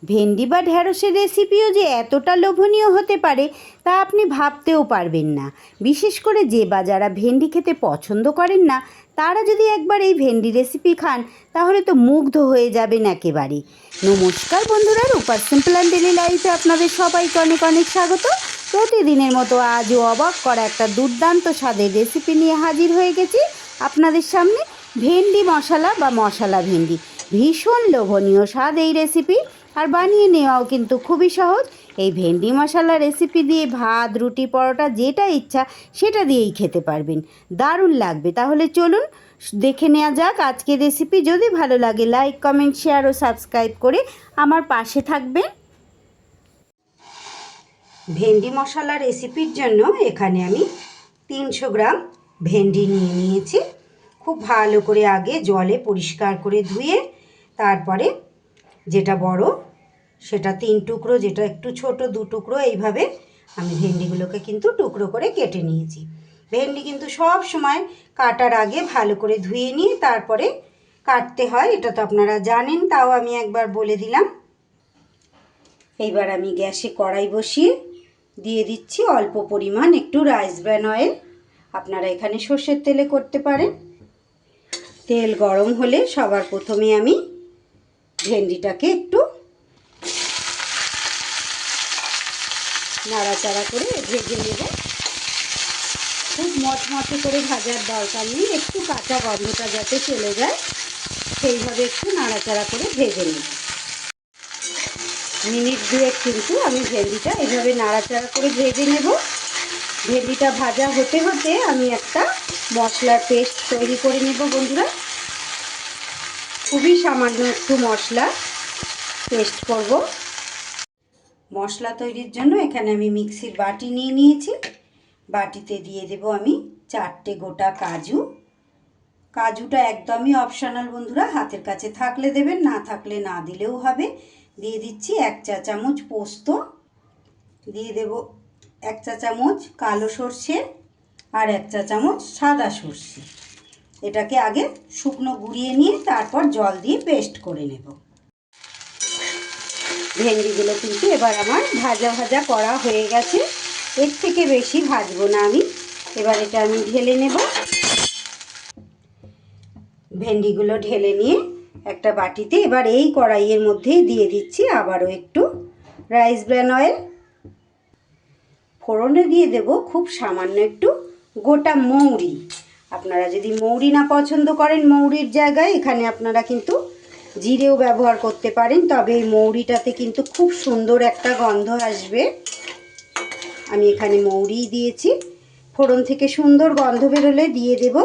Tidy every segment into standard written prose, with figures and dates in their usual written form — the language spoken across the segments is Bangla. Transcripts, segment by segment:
ভেন্ডি বা ঢ্যাঁড়সের রেসিপিও যে এতটা লোভনীয় হতে পারে তা আপনি ভাবতেও পারবেন না। বিশেষ করে যে বা যারা ভেন্ডি খেতে পছন্দ করেন না তারা যদি একবার এই ভেন্ডি রেসিপি খান তাহলে তো মুগ্ধ হয়ে যাবেন একেবারে। নমস্কার বন্ধুরা, রূপার সিম্পল অ্যান্ড ডেলি লাইফে আপনাদের সবাইকে অনেক অনেক স্বাগত। প্রতিদিনের মতো আজও অবাক করা একটা দুর্দান্ত স্বাদের রেসিপি নিয়ে হাজির হয়ে গেছি আপনাদের সামনে। ভেন্ডি মশলা বা মশলা ভেন্ডি, ভীষণ লোভনীয় স্বাদ এই রেসিপি, আর বানিয়ে নেওয়াও কিন্তু খুবই সহজ। এই ভেন্ডি মশলা রেসিপি দিয়ে ভাত, রুটি, পরোটা যেটা ইচ্ছা সেটা দিয়েই খেতে পারবেন, দারুণ লাগবে। তাহলে চলুন দেখে নেওয়া যাক আজকের রেসিপি। যদি ভালো লাগে লাইক, কমেন্ট, শেয়ার ও সাবস্ক্রাইব করে আমার পাশে থাকবেন। ভেন্ডি মশলা রেসিপির জন্য এখানে আমি 300 গ্রাম ভেন্ডি নিয়ে নিয়েছি। খুব ভালো করে আগে জলে পরিষ্কার করে ধুয়ে তারপরে যেটা বড় সেটা 3 টুকরো, যেটা একটু ছোট 2 টুকরো, এইভাবে আমি ভেন্ডিগুলোকে কিন্তু টুকরো করে কেটে নিয়েছি। ভেন্ডি কিন্তু সব সময় কাটার আগে ভালো করে ধুয়ে নিয়ে তারপরে কাটতে হয়, এটা তো আপনারা জানেন, তাও আমি একবার বলে দিলাম। এইবার আমি গ্যাসে কড়াই বসিয়ে দিয়ে দিচ্ছি অল্প পরিমাণ একটু রাইস ব্র্যান অয়েল। আপনারা এখানে সর্ষের তেলে করতে পারেন। তেল গরম হলে সবার প্রথমে আমি ভেন্ডিটাকে একটু নাড়াচাড়া করে ভেজে নেব। খুব মচমচে করে ভাজার দরকার নেই, একটু কাঁচা গন্ধটা যাতে চলে যায় সেইভাবে একটু নাড়াচাড়া করে ভেজে নেব। মিনিট দুয়েক কিন্তু আমি ভেন্ডিটা এইভাবে নাড়াচাড়া করে ভেজে নেব। ভেন্ডিটা ভাজা হতে হতে আমি একটা মশলার পেস্ট তৈরি করে নেব বন্ধুরা। খুবই সামান্য একটু মশলা পেস্ট করব। মশলা তৈরির জন্য এখানে আমি মিক্সির বাটি নিয়ে নিয়েছি। বাটিতে দিয়ে দেব আমি 4টে গোটা কাজু। কাজুটা একদমই অপশনাল বন্ধুরা, হাতের কাছে থাকলে দেবেন, না থাকলে না দিলেও হবে। দিয়ে দিচ্ছি 1 চা চামচ পোস্ত, দিয়ে দেব 1 চা চামচ কালো সর্ষে আর 1 চা চামচ সাদা সর্ষে। এটাকে আগে শুকনো গুঁড়িয়ে নিয়ে তারপর জল দিয়ে পেস্ট করে নেব। ভেন্ডিগুলো কিন্তু এবার আমার ভাজা ভাজা করা হয়ে গেছে, এর থেকে বেশি ভাজবো না আমি। এবার এটা আমি ঢেলে নেব। ভেন্ডিগুলো ঢেলে নিয়ে একটা বাটিতে এবার এই কড়াইয়ের মধ্যেই দিয়ে দিচ্ছি আবারও একটু রাইস ব্র্যান অয়েল। ফোড়নে দিয়ে দেব খুব সামান্য একটু গোটা মৌরি। আপনারা যদি মৌরি না পছন্দ করেন, মৌরির জায়গায় এখানে আপনারা কিন্তু জিরেও ব্যবহার করতে পারেন, তবে এই মৌরিটাতে কিন্তু খুব সুন্দর একটা গন্ধ আসবে। আমি এখানে মৌরি দিয়েছি। ফোড়ন থেকে সুন্দর গন্ধ বেরোলে দিয়ে দেব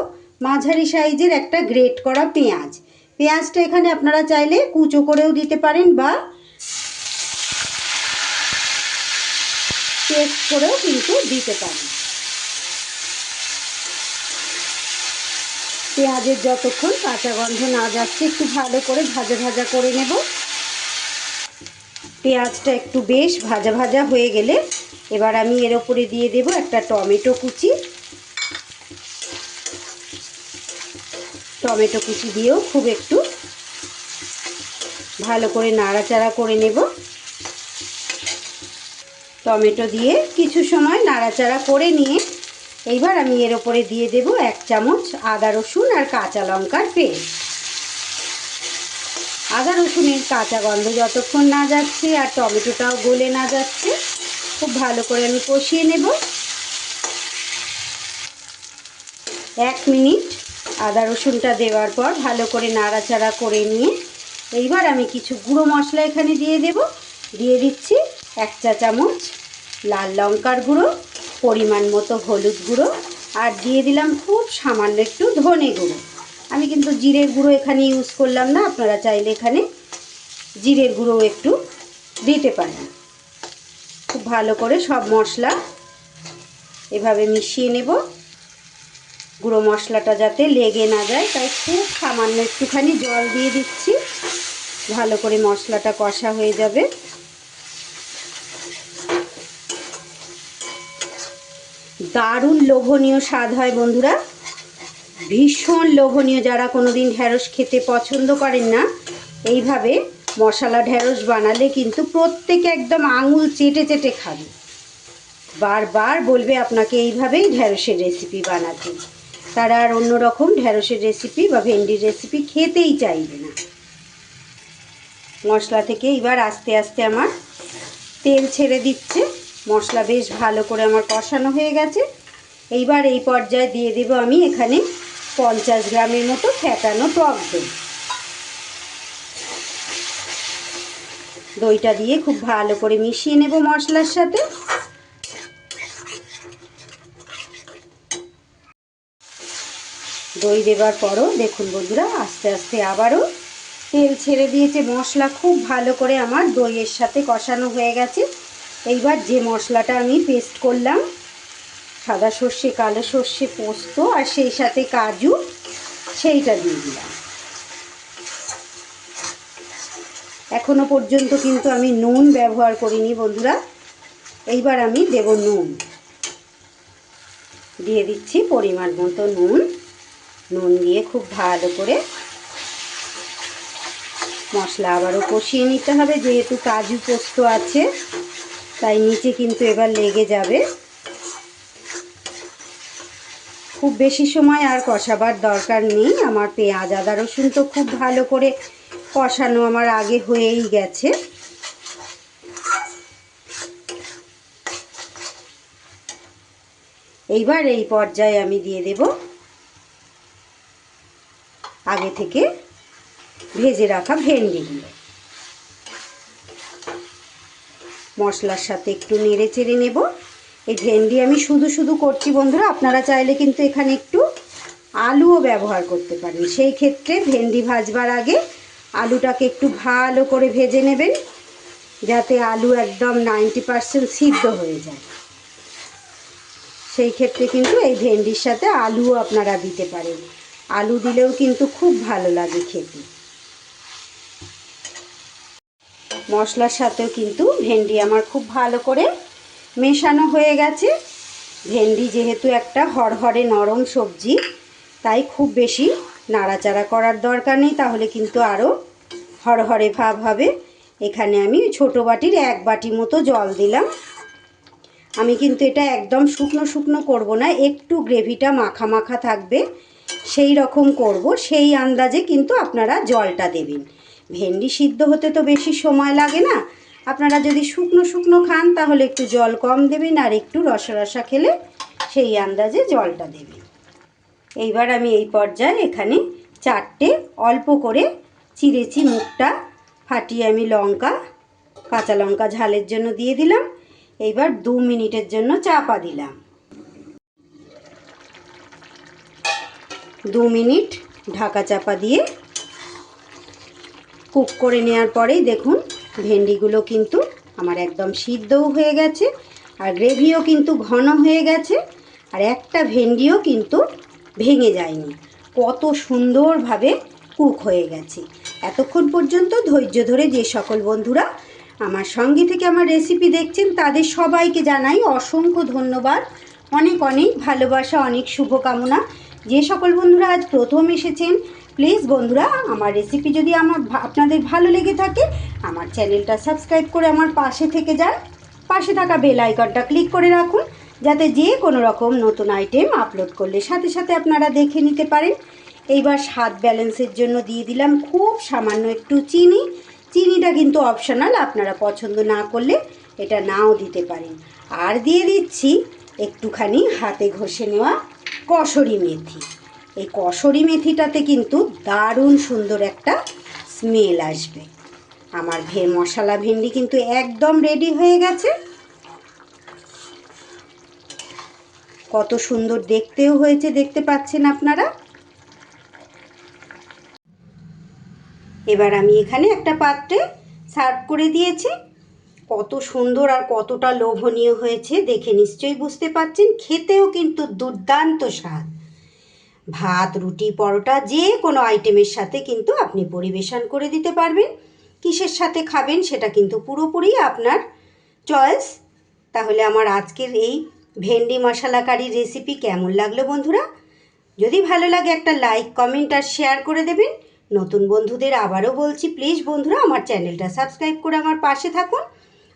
মাঝারি সাইজের একটা গ্রেট করা পেঁয়াজ। পেঁয়াজটা এখানে আপনারা চাইলে কুচো করেও দিতে পারেন বা পেস্ট করেও কিন্তু দিতে পারেন। পেঁয়াজের যতক্ষণ কাঁচা গন্ধ না যাচ্ছে একটু ভালো করে ভাজা ভাজা করে নেব। পেঁয়াজটা একটু বেশ ভাজা ভাজা হয়ে গেলে এবার আমি এর ওপরে দিয়ে দেব একটা টমেটো কুচি। টমেটো কুচি দিয়েও খুব একটু ভালো করে নাড়াচাড়া করে নেব। টমেটো দিয়ে কিছু সময় নাড়াচাড়া করে নিয়ে এইবার আমি এর ওপরে দিয়ে দেব 1 চামচ আদা রসুন আর কাঁচা লঙ্কার পেস্ট। আদা রসুনের কাঁচা গন্ধ যতক্ষণ না যাচ্ছে আর টমেটোটাও গলে না যাচ্ছে খুব ভালো করে আমি কষিয়ে নেব। 1 মিনিট আদা রসুনটা দেওয়ার পর ভালো করে নাড়াচাড়া করে নিয়ে এইবার আমি কিছু গুঁড়ো মশলা এখানে দিয়ে দেব। দিয়ে দিচ্ছি 1 চা চামচ লাল লঙ্কার গুঁড়ো, পরিমাণ মতো হলুদ গুঁড়ো, আর দিয়ে দিলাম খুব সামান্য একটু ধনে গুঁড়ো। আমি কিন্তু জিরের গুঁড়ো এখানে ইউজ করলাম না, আপনারা চাইলে এখানে জিরের গুঁড়ো একটু দিতে পারেন। খুব ভালো করে সব মশলা এভাবে মিশিয়ে নেব। গুঁড়ো মশলাটা যাতে লেগে না যায় তাই খুব সামান্য একটুখানি জল দিয়ে দিচ্ছি। ভালো করে মশলাটা কষা হয়ে যাবে। দারুণ লোভনীয় স্বাদ হয় বন্ধুরা, ভীষণ লোভনীয়। যারা কোনোদিন ঢ্যাঁড়স খেতে পছন্দ করেন না, এইভাবে মশলা ঢেঁড়স বানালে কিন্তু প্রত্যেকে একদম আঙুল চেটে চেটে খাবে, বারবার বলবে আপনাকে এইভাবেই ঢেঁড়সের রেসিপি বানাতে। তারা আর অন্য রকম ঢেঁড়সের রেসিপি বা ভেন্ডির রেসিপি খেতেই চাইবে না। মশলা থেকে এবার আস্তে আস্তে আমার তেল ছেড়ে দিচ্ছে। মশলা বেশ ভালো করে আমার কষানো হয়ে গেছে। এইবার এই পর্যায়ে দিয়ে দেব আমি এখানে 50 গ্রামের মতো ফেটানো টক দই। দইটা দিয়ে খুব ভালো করে মিশিয়ে নেব মশলার সাথে। দই দেবার পরও দেখুন বন্ধুরা আস্তে আস্তে আবারও তেল ছেড়ে দিয়েছে। মশলা খুব ভালো করে আমার দইয়ের সাথে কষানো হয়ে গেছে। এইবার যে মশলাটা আমি পেস্ট করলাম, সাদা সর্ষে, কালো সর্ষে, পোস্ত আর সেই সাথে কাজু, সেইটা দিয়ে দিলাম। এখনো পর্যন্ত কিন্তু আমি নুন ব্যবহার করিনি বন্ধুরা। এইবার আমি দেব নুন, দিয়ে দিচ্ছি পরিমাণ মতো নুন। নুন দিয়ে খুব ভালো করে মশলা আবারও কষিয়ে নিতে হবে, যেহেতু কাজু পোস্ত আছে তাই নিচে কিন্তু এবার লেগে যাবে। খুব বেশি সময় আর কষাবার দরকার নেই। আমার পেঁয়াজ আদা রসুন তো খুব ভালো করে কষানো আমার আগে হয়েই গেছে। এইবার এই পর্যায়ে আমি দিয়ে দেব আগে থেকে ভেজে রাখা ভেন্ডিগুলো। মশলার সাথে একটু নেড়ে চেড়ে নেব। এই ভেন্ডি আমি শুধু শুধু করছি বন্ধুরা, আপনারা চাইলে কিন্তু এখানে একটু আলুও ব্যবহার করতে পারেন। সেই ক্ষেত্রে ভেন্ডি ভাজবার আগে আলুটাকে একটু ভালো করে ভেজে নেবেন, যাতে আলু একদম 90% সিদ্ধ হয়ে যায়। সেই ক্ষেত্রে কিন্তু এই ভেন্ডির সাথে আলুও আপনারা দিতে পারেন। আলু দিলেও কিন্তু খুব ভালো লাগে খেতে। মশলার সাথেও কিন্তু ভেন্ডি আমার খুব ভালো করে মেশানো হয়ে গেছে। ভেন্ডি যেহেতু একটা হড়হড়ে নরম সবজি, তাই খুব বেশি নাড়াচাড়া করার দরকার নেই, তাহলে কিন্তু আরও হড়হড়ে ভাব হবে। এখানে আমি ছোটো বাটির 1 বাটি মতো জল দিলাম। আমি কিন্তু এটা একদম শুকনো শুকনো করব না, একটু গ্রেভিটা মাখা মাখা থাকবে সেই রকম করব। সেই আন্দাজে কিন্তু আপনারা জলটা দেবেন। ভেন্ডি সিদ্ধ হতে তো বেশি সময় লাগে না। আপনারা যদি শুকনো শুকনো খান তাহলে একটু জল কম দেবেন, আর একটু রসা রসা খেলে সেই আন্দাজে জলটা দেবেন। এইবার আমি এই পর্যায়ে এখানে 4টে অল্প করে চিড়েছি মুখটা ফাটিয়ে আমি কাঁচা লঙ্কা ঝালের জন্য দিয়ে দিলাম। এইবার 2 মিনিটের জন্য চাপা দিলাম। 2 মিনিট ঢাকা চাপা দিয়ে কুক করে নেওয়ার পরেই দেখুন ভেন্ডিগুলো কিন্তু আমার একদম সিদ্ধও হয়ে গেছে, আর গ্রেভিও কিন্তু ঘন হয়ে গেছে, আর একটা ভেন্ডিও কিন্তু ভেঙে যায়নি। কত সুন্দরভাবে কুক হয়ে গেছে। এতক্ষণ পর্যন্ত ধৈর্য ধরে যে সকল বন্ধুরা আমার সঙ্গে থেকে আমার রেসিপি দেখছেন তাদের সবাইকে জানাই অসংখ্য ধন্যবাদ, অনেক অনেক ভালোবাসা, অনেক শুভকামনা। যে সকল বন্ধুরা আজ প্রথম এসেছেন, প্লিজ বন্ধুরা আমার রেসিপি যদি আপনাদের ভালো লেগে থাকে আমার চ্যানেলটা সাবস্ক্রাইব করে আমার পাশে থেকে যান। পাশে থাকা বেল আইকনটা ক্লিক করে রাখুন, যাতে যে কোনো রকম নতুন আইটেম আপলোড করলে সাথে সাথে আপনারা দেখে নিতে পারেন। এইবার স্বাদ ব্যালেন্সের জন্য দিয়ে দিলাম খুব সামান্য একটু চিনি। চিনিটা কিন্তু অপশনাল, আপনারা পছন্দ না করলে এটা নাও দিতে পারেন। আর দিয়ে দিচ্ছি একটুখানি হাতে ঘষে নেওয়া কসুরি মেথি। এই কসুরি মেথিটাতে কিন্তু দারুণ সুন্দর একটা স্মেল আসবে। আমার মশলা ভেন্ডি কিন্তু একদম রেডি হয়ে গেছে। কত সুন্দর দেখতেও হয়েছে, দেখতে পাচ্ছেন আপনারা। এবার আমি এখানে একটা পাত্রে সার্ভ করে দিয়েছি। কত সুন্দর আর কতটা লোভনীয় হয়েছে দেখে নিশ্চয়ই বুঝতে পারছেন। খেতেও কিন্তু দুর্দান্ত স্বাদ। ভাত, রুটি, পরোটা যে কোনো আইটেমের সাথে কিন্তু আপনি পরিবেশন করে দিতে পারবেন। কিসের সাথে খাবেন সেটা কিন্তু পুরোপুরি আপনার চয়েস। তাহলে আমার আজকের এই ভেন্ডি মশলা কারি রেসিপি কেমন লাগলো বন্ধুরা? যদি ভালো লাগে একটা লাইক, কমেন্ট আর শেয়ার করে দেবেন। নতুন বন্ধুদের আবারও বলছি, প্লিজ বন্ধুরা আমার চ্যানেলটা সাবস্ক্রাইব করে আমার পাশে থাকুন।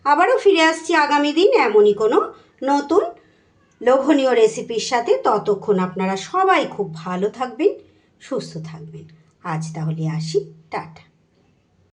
আবারও ফিরে আসছি আগামী দিন এমনই কোনো নতুন লোভনীয় রেসিপির সাথে। ততক্ষণ আপনারা সবাই খুব ভালো থাকবেন, সুস্থ থাকবেন। আজ তাহলে আসি, টাটা।